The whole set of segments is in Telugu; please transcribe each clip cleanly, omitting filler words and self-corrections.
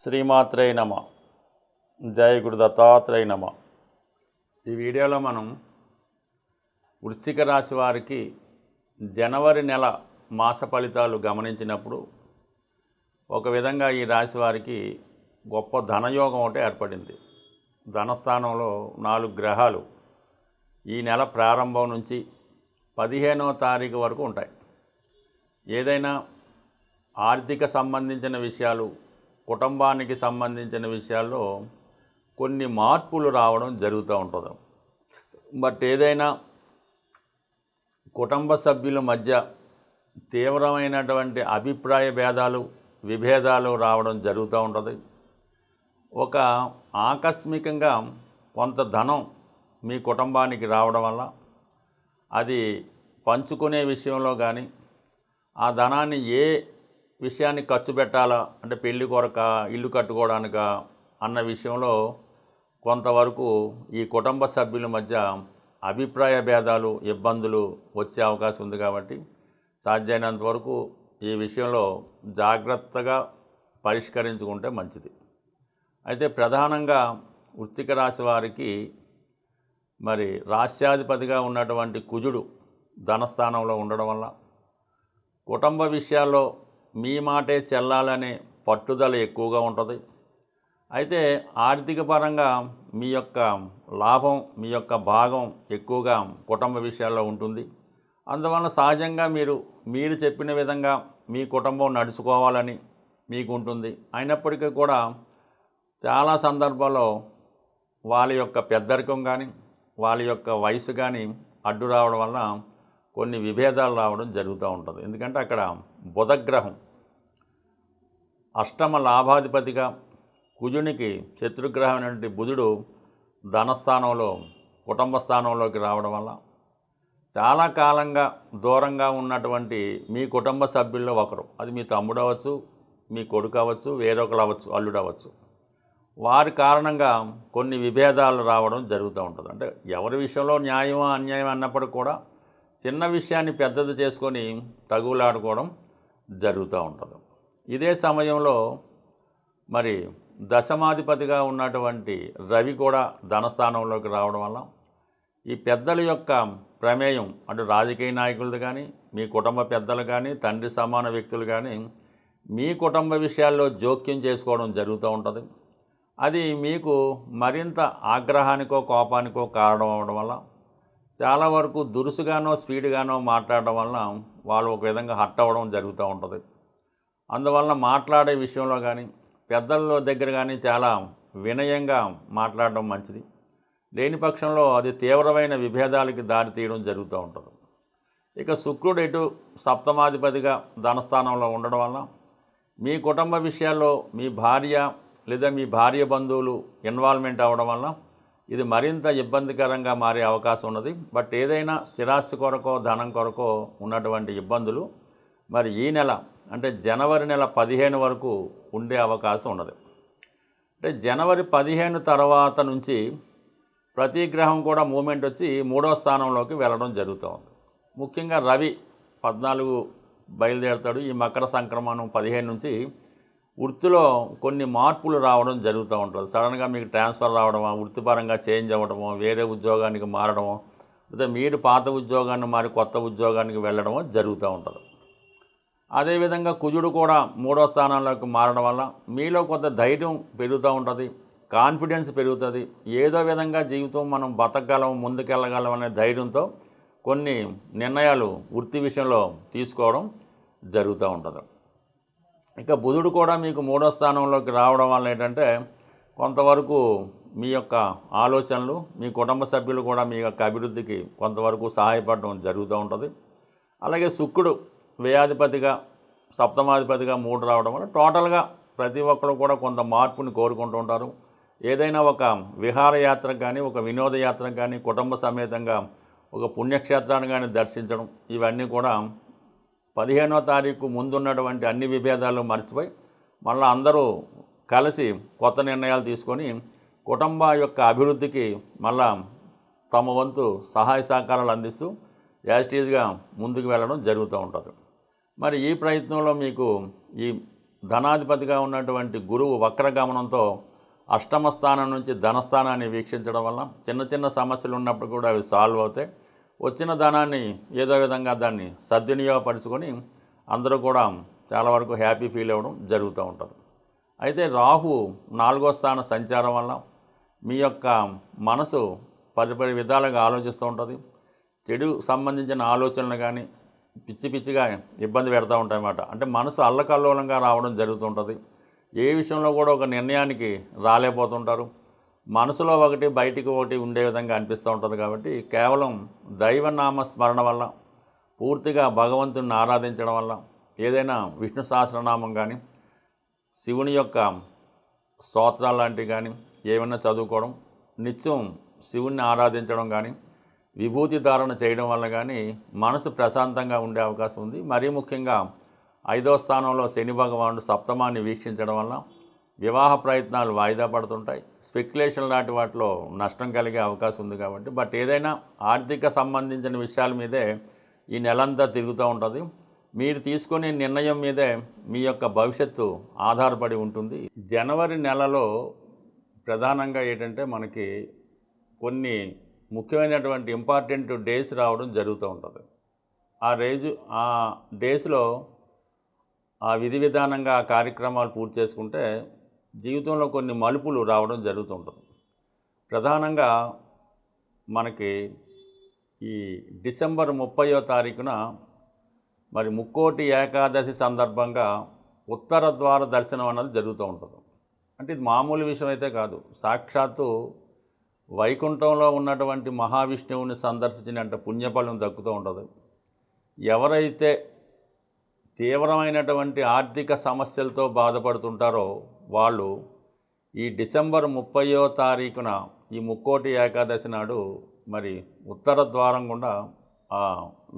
శ్రీమాత్రే నమ. జయ గురు దత్తాత్రేయ నమ. ఈ వీడియోలో మనం వృశ్చిక రాశి వారికి జనవరి నెల మాస ఫలితాలు గమనించినప్పుడు ఒక విధంగా ఈ రాశి వారికి గొప్ప ధనయోగం ఒకటి ఏర్పడింది. ధనస్థానంలో 4 గ్రహాలు ఈ నెల ప్రారంభం నుంచి 15వ తారీఖు వరకు ఉంటాయి. ఏదైనా ఆర్థిక సంబంధించిన విషయాలు, కుటుంబానికి సంబంధించిన విషయాల్లో కొన్ని మార్పులు రావడం జరుగుతూ ఉంటుంది. బట్ ఏదైనా కుటుంబ సభ్యుల మధ్య తీవ్రమైనటువంటి అభిప్రాయ భేదాలు, విభేదాలు రావడం జరుగుతూ ఉంటుంది. ఒక ఆకస్మికంగా కొంత ధనం మీ కుటుంబానికి రావడం వల్ల అది పంచుకునే విషయంలో కానీ, ఆ ధనాన్ని ఏ విషయాన్ని ఖర్చు పెట్టాలా, అంటే పెళ్లి కొరక, ఇల్లు కట్టుకోవడానికా అన్న విషయంలో కొంతవరకు ఈ కుటుంబ సభ్యుల మధ్య అభిప్రాయ భేదాలు, ఇబ్బందులు వచ్చే అవకాశం ఉంది. కాబట్టి సాధ్యమైనంత వరకు ఈ విషయంలో జాగ్రత్తగా పరిష్కరించుకుంటే మంచిది. అయితే ప్రధానంగా వృశ్చిక రాశి వారికి మరి రాశ్యాధిపతిగా ఉన్నటువంటి కుజుడు ధనస్థానంలో ఉండడం వల్ల కుటుంబ విషయాల్లో మీ మాటే చెల్లాలనే పట్టుదల ఎక్కువగా ఉంటుంది. అయితే ఆర్థిక పరంగా మీ యొక్క లాభం, మీ యొక్క భాగం ఎక్కువగా కుటుంబ విషయాల్లో ఉంటుంది. అందువల్ల సహజంగా మీరు చెప్పిన విధంగా మీ కుటుంబం నడుచుకోవాలని మీకు ఉంటుంది. అయినప్పటికీ కూడా చాలా సందర్భాల్లో వాళ్ళ యొక్క పెద్దరికం కానీ, వాళ్ళ యొక్క వయసు కానీ అడ్డు రావడం వల్ల కొన్ని విభేదాలు రావడం జరుగుతూ ఉంటుంది. ఎందుకంటే అక్కడ బుధగ్రహం అష్టమ లాభాధిపతిగా కుజునికి శత్రుగ్రహమైనటువంటి బుధుడు ధనస్థానంలో, కుటుంబ స్థానంలోకి రావడం వల్ల చాలా కాలంగా దూరంగా ఉన్నటువంటి మీ కుటుంబ సభ్యుల్లో ఒకరు, అది మీ తమ్ముడు అవ్వచ్చు, మీ కొడుకు అవ్వచ్చు, వేరొకరు అవ్వచ్చు, అల్లుడు అవ్వచ్చు, వారి కారణంగా కొన్ని విభేదాలు రావడం జరుగుతూ ఉంటుంది. అంటే ఎవరి విషయంలో న్యాయమా అన్యాయం అన్నప్పటికీ కూడా చిన్న విషయాన్ని పెద్దది చేసుకొని తగులాడుకోవడం జరుగుతూ ఉంటుంది. ఇదే సమయంలో మరి దశమాధిపతిగా ఉన్నటువంటి రవి కూడా ధనస్థానంలోకి రావడం వల్ల ఈ పెద్దల యొక్క ప్రమేయం, అంటే రాజకీయ నాయకులది కానీ, మీ కుటుంబ పెద్దలు కానీ, తండ్రి సమాన వ్యక్తులు కానీ మీ కుటుంబ విషయాల్లో జోక్యం చేసుకోవడం జరుగుతూ ఉంటుంది. అది మీకు మరింత ఆగ్రహానికో కోపానికో కారణం అవడం వల్ల చాలా వరకు దురుసుగానో స్పీడ్గానో మాట్లాడడం వల్ల వాళ్ళు ఒక విధంగా హర్ట్ అవ్వడం జరుగుతూ ఉంటుంది. అందువల్ల మాట్లాడే విషయంలో కానీ, పెద్దల దగ్గర కానీ చాలా వినయంగా మాట్లాడడం మంచిది. లేని పక్షంలో అది తీవ్రమైన విభేదాలకి దారి తీయడం జరుగుతూ ఉంటుంది. ఇక శుక్రుడు ఎటు సప్తమాధిపతిగా ధనస్థానంలో ఉండడం వల్ల మీ కుటుంబ విషయాల్లో మీ భార్య లేదా మీ భార్య బంధువులు ఇన్వాల్వ్మెంట్ అవ్వడం వల్ల ఇది మరింత ఇబ్బందికరంగా మారే అవకాశం ఉన్నది. బట్ ఏదైనా స్థిరాస్తి కొరకో, ధనం కొరకో ఉన్నటువంటి ఇబ్బందులు మరి ఈ నెల, అంటే జనవరి నెల 15 వరకు ఉండే అవకాశం ఉన్నది. అంటే జనవరి 15 తర్వాత నుంచి ప్రతి గ్రహం కూడా మూమెంట్ వచ్చి 3వ స్థానంలోకి వెళ్ళడం జరుగుతూ ఉంది. ముఖ్యంగా రవి 14 బయలుదేరుతాడు. ఈ మకర సంక్రమణం 15 నుంచి వృత్తిలో కొన్ని మార్పులు రావడం జరుగుతూ ఉంటుంది. సడన్గా మీకు ట్రాన్స్ఫర్ రావడమో, వృత్తిపరంగా చేంజ్ అవ్వడమో, వేరే ఉద్యోగానికి మారడమో, లేదా మీరు పాత ఉద్యోగాన్ని మారి కొత్త ఉద్యోగానికి వెళ్ళడమో జరుగుతూ ఉంటుంది. అదేవిధంగా కుజుడు కూడా 3వ స్థానంలోకి మారడం వల్ల మీలో కొంత ధైర్యం పెరుగుతూ ఉంటుంది, కాన్ఫిడెన్స్ పెరుగుతుంది. ఏదో విధంగా జీవితం మనం బతకగలం, ముందుకెళ్ళగలం అనే ధైర్యంతో కొన్ని నిర్ణయాలు వృత్తి విషయంలో తీసుకోవడం జరుగుతూ ఉంటుంది. ఇక బుధుడు కూడా మీకు 3వ స్థానంలోకి రావడం వల్ల ఏంటంటే కొంతవరకు మీ యొక్క ఆలోచనలు, మీ కుటుంబ సభ్యులు కూడా మీ యొక్క అభివృద్ధికి కొంతవరకు సహాయపడడం జరుగుతూ ఉంటుంది. అలాగే శుక్రుడు వ్యయాధిపతిగా, సప్తమాధిపతిగా 3 రావడం వల్ల టోటల్గా ప్రతి ఒక్కరు కూడా కొంత మార్పుని కోరుకుంటూ ఉంటారు. ఏదైనా ఒక విహారయాత్రకు కానీ, ఒక వినోదయాత్రకు కానీ, కుటుంబ సమేతంగా ఒక పుణ్యక్షేత్రాన్ని కానీ దర్శించడం, ఇవన్నీ కూడా 15వ తారీఖు ముందున్నటువంటి అన్ని విభేదాలు మర్చిపోయి మళ్ళీ అందరూ కలిసి కొత్త నిర్ణయాలు తీసుకొని కుటుంబ యొక్క అభివృద్ధికి మళ్ళా తమ వంతు సహాయ సహకారాలు అందిస్తూ యాజిటీజ్గా ముందుకు వెళ్ళడం జరుగుతూ ఉంటుంది. మరి ఈ ప్రయత్నంలో మీకు ఈ ధనాధిపతిగా ఉన్నటువంటి గురువు వక్రగమనంతో అష్టమ స్థానం నుంచి ధనస్థానాన్ని వీక్షించడం వల్ల చిన్న చిన్న సమస్యలు ఉన్నప్పుడు కూడా అవి సాల్వ్ అవుతాయి. వచ్చిన ధనాన్ని ఏదో విధంగా దాన్ని సద్వినియోగపరుచుకొని అందరూ కూడా చాలా వరకు హ్యాపీ ఫీల్ అవ్వడం జరుగుతూ ఉంటుంది. అయితే రాహు 4వ స్థాన సంచారం వల్ల మీ యొక్క మనసు పరిపరి విధాలుగా ఆలోచిస్తూ ఉంటుంది. చెడు సంబంధించిన ఆలోచనలు కానీ పిచ్చి పిచ్చిగా ఇబ్బంది పెడతా ఉంటాయన్నమాట. అంటే మనసు అల్లకల్లోలంగా రావడం జరుగుతుంటుంది. ఏ విషయంలో కూడా ఒక నిర్ణయానికి రాలేకపోతుంటారు. మనసులో ఒకటి బయటికి ఒకటి ఉండే విధంగా అనిపిస్తూ ఉంటుంది. కాబట్టి కేవలం దైవనామ స్మరణ వల్ల, పూర్తిగా భగవంతుని ఆరాధించడం వల్ల, ఏదైనా విష్ణు సహస్రనామం కానీ శివుని యొక్క స్తోత్రాలు లాంటివి కానీ ఏమైనా చదువుకోవడం, నిత్యం శివుణ్ణి ఆరాధించడం కానీ, విభూతి ధారణ చేయడం వల్ల కానీ మనసు ప్రశాంతంగా ఉండే అవకాశం ఉంది. మరీ ముఖ్యంగా 5వ స్థానంలో శని భగవానుడు సప్తమాన్ని వీక్షించడం వల్ల వివాహ ప్రయత్నాలు వాయిదా పడుతుంటాయి. స్పెక్యులేషన్ లాంటి వాటిలో నష్టం కలిగే అవకాశం ఉంది. కాబట్టి బట్ ఏదైనా ఆర్థిక సంబంధించిన విషయాల మీదే ఈ నెలంతా తిరుగుతూ ఉంటుంది. మీరు తీసుకునే నిర్ణయం మీదే మీ యొక్క భవిష్యత్తు ఆధారపడి ఉంటుంది. జనవరి నెలలో ప్రధానంగా ఏంటంటే మనకి కొన్ని ముఖ్యమైనటువంటి ఇంపార్టెంట్ డేస్ రావడం జరుగుతూ ఉంటుంది. ఆ డేస్లో ఆ విధి విధానంగా ఆ కార్యక్రమాలు పూర్తి చేసుకుంటే జీవితంలో కొన్ని మలుపులు రావడం జరుగుతుంటుంది. ప్రధానంగా మనకి ఈ డిసెంబర్ 30వ తారీఖున మరి ముక్కోటి ఏకాదశి సందర్భంగా ఉత్తర ద్వార దర్శనం అన్నది జరుగుతూ ఉంటుంది. అంటే ఇది మామూలు విషయం అయితే కాదు. సాక్షాత్తు వైకుంఠంలో ఉన్నటువంటి మహావిష్ణువుని సందర్శించినంత పుణ్యఫలం దక్కుతూ ఉంటుంది. ఎవరైతే తీవ్రమైనటువంటి ఆర్థిక సమస్యలతో బాధపడుతుంటారో వాళ్ళు ఈ డిసెంబర్ 30వ తారీఖున ఈ ముక్కోటి ఏకాదశి నాడు మరి ఉత్తర ద్వారం గుండా ఆ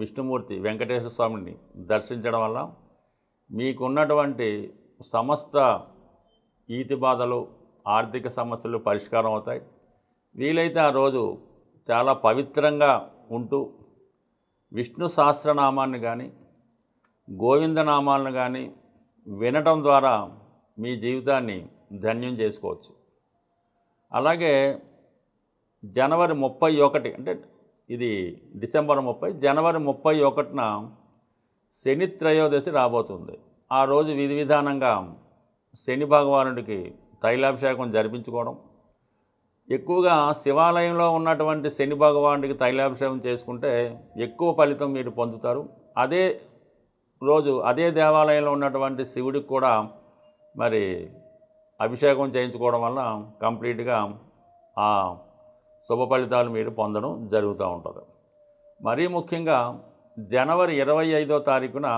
విష్ణుమూర్తి వెంకటేశ్వర స్వామిని దర్శించడం వల్ల మీకున్నటువంటి సమస్త ఈతి బాధలు, ఆర్థిక సమస్యలు పరిష్కారం అవుతాయి. వీలైతే ఆ రోజు చాలా పవిత్రంగా ఉంటూ విష్ణు సహస్రనామాన్ని కానీ గోవిందనామాలను కానీ వినటం ద్వారా మీ జీవితాన్ని ధన్యం చేసుకోవచ్చు. అలాగే జనవరి 31 అంటే ఇది డిసెంబర్ 30, జనవరి 31న శని త్రయోదశి రాబోతుంది. ఆ రోజు విధి విధానంగా శని భగవానుడికి తైలాభిషేకం జరిపించుకోవడం, ఎక్కువగా శివాలయంలో ఉన్నటువంటి శని భగవానుడికి తైలాభిషేకం చేసుకుంటే ఎక్కువ ఫలితం మీరు పొందుతారు. అదే రోజు అదే దేవాలయంలో ఉన్నటువంటి శివుడికి కూడా మరి అభిషేకం చేయించుకోవడం వల్ల కంప్లీట్గా ఆ శుభ ఫలితాలు మీరు పొందడం జరుగుతూ ఉంటుంది. మరీ ముఖ్యంగా జనవరి 25వ తారీఖున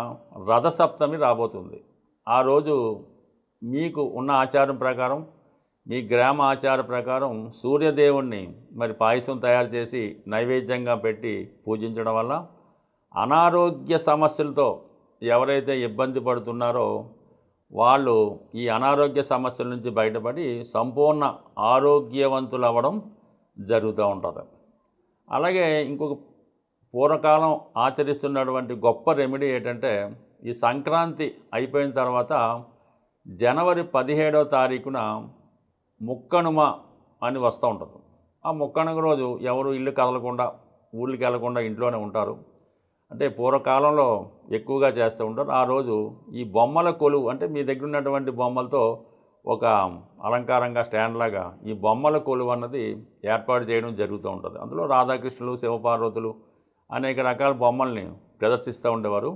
రథసప్తమి రాబోతుంది. ఆ రోజు మీకు ఉన్న ఆచారం ప్రకారం, మీ గ్రామ ఆచార ప్రకారం సూర్యదేవుణ్ణి మరి పాయసం తయారు చేసి నైవేద్యంగా పెట్టి పూజించడం వల్ల అనారోగ్య సమస్యలతో ఎవరైతే ఇబ్బంది పడుతున్నారో వాళ్ళు ఈ అనారోగ్య సమస్యల నుంచి బయటపడి సంపూర్ణ ఆరోగ్యవంతులు అవ్వడం జరుగుతూ ఉంటుంది. అలాగే ఇంకొక పూర్వకాలం ఆచరిస్తున్నటువంటి గొప్ప రెమెడీ ఏంటంటే ఈ సంక్రాంతి అయిపోయిన తర్వాత జనవరి 17వ తారీఖున ముక్కనుమ అని వస్తూ ఉంటుంది. ఆ ముక్కనుమ రోజు ఎవరు ఇల్లు కదలకుండా, ఊళ్ళకి వెళ్లకుండా ఇంట్లోనే ఉంటారు. అంటే పూర్వకాలంలో ఎక్కువగా చేస్తూ ఉంటారు. ఆ రోజు ఈ బొమ్మల కొలువు అంటే మీ దగ్గర ఉన్నటువంటి బొమ్మలతో ఒక అలంకారంగా స్టాండ్ లాగా ఈ బొమ్మల కొలువు అన్నది ఏర్పాటు చేయడం జరుగుతూ ఉంటుంది. అందులో రాధాకృష్ణులు, శివపార్వతులు అనేక రకాల బొమ్మల్ని ప్రదర్శిస్తూ ఉండేవారు.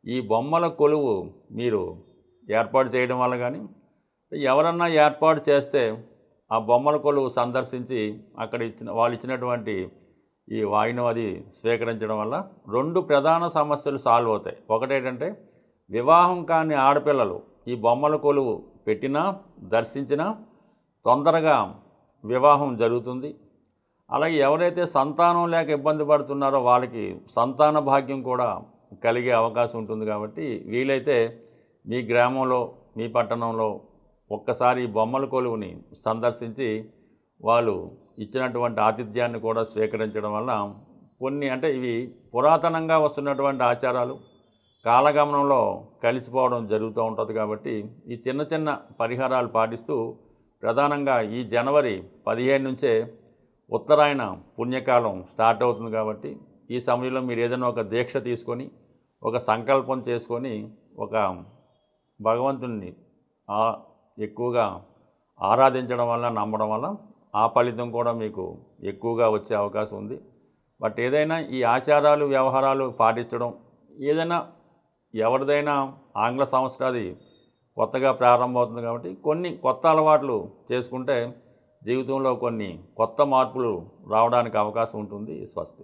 ఈ బొమ్మల కొలువు మీరు ఏర్పాటు చేయడం వల్ల కానీ ఎవరన్నా ఏర్పాటు చేస్తే ఆ బొమ్మల కొలువు సందర్శించి అక్కడ వాళ్ళు ఇచ్చినటువంటి ఈ వాయినం అది స్వీకరించడం వల్ల 2 ప్రధాన సమస్యలు సాల్వ్ అవుతాయి. ఒకటేంటంటే వివాహం కాని ఆడపిల్లలు ఈ బొమ్మల కొలువు పెట్టినా దర్శించినా తొందరగా వివాహం జరుగుతుంది. అలాగే ఎవరైతే సంతానం లేక ఇబ్బంది పడుతున్నారో వాళ్ళకి సంతాన భాగ్యం కూడా కలిగే అవకాశం ఉంటుంది. కాబట్టి వీలైతే మీ గ్రామంలో, మీ పట్టణంలో ఒక్కసారి ఈ బొమ్మల కొలువుని సందర్శించి వాళ్ళు ఇచ్చినటువంటి ఆతిథ్యాన్ని కూడా స్వీకరించడం వల్ల కొన్ని అంటే ఇవి పురాతనంగా వస్తున్నటువంటి ఆచారాలు, కాలగమనంలో కలిసిపోవడం జరుగుతూ ఉంటుంది. కాబట్టి ఈ చిన్న చిన్న పరిహారాలు పాటిస్తూ ప్రధానంగా ఈ జనవరి 15 నుంచే ఉత్తరాయణ పుణ్యకాలం స్టార్ట్ అవుతుంది. కాబట్టి ఈ సమయంలో మీరు ఏదైనా ఒక దీక్ష తీసుకొని ఒక సంకల్పం చేసుకొని ఒక భగవంతుణ్ణి ఎక్కువగా ఆరాధించడం వల్ల, నమ్మడం వల్ల ఆ ఫలితం కూడా మీకు ఎక్కువగా వచ్చే అవకాశం ఉంది. బట్ ఏదైనా ఈ ఆచారాలు, వ్యవహారాలు పాటించడం, ఏదైనా ఎవరిదైనా ఆంగ్ల సంవత్సరాది కొత్తగా ప్రారంభమవుతుంది. కాబట్టి కొన్ని కొత్త అలవాట్లు చేసుకుంటే జీవితంలో కొన్ని కొత్త మార్పులు రావడానికి అవకాశం ఉంటుంది. స్వస్తి.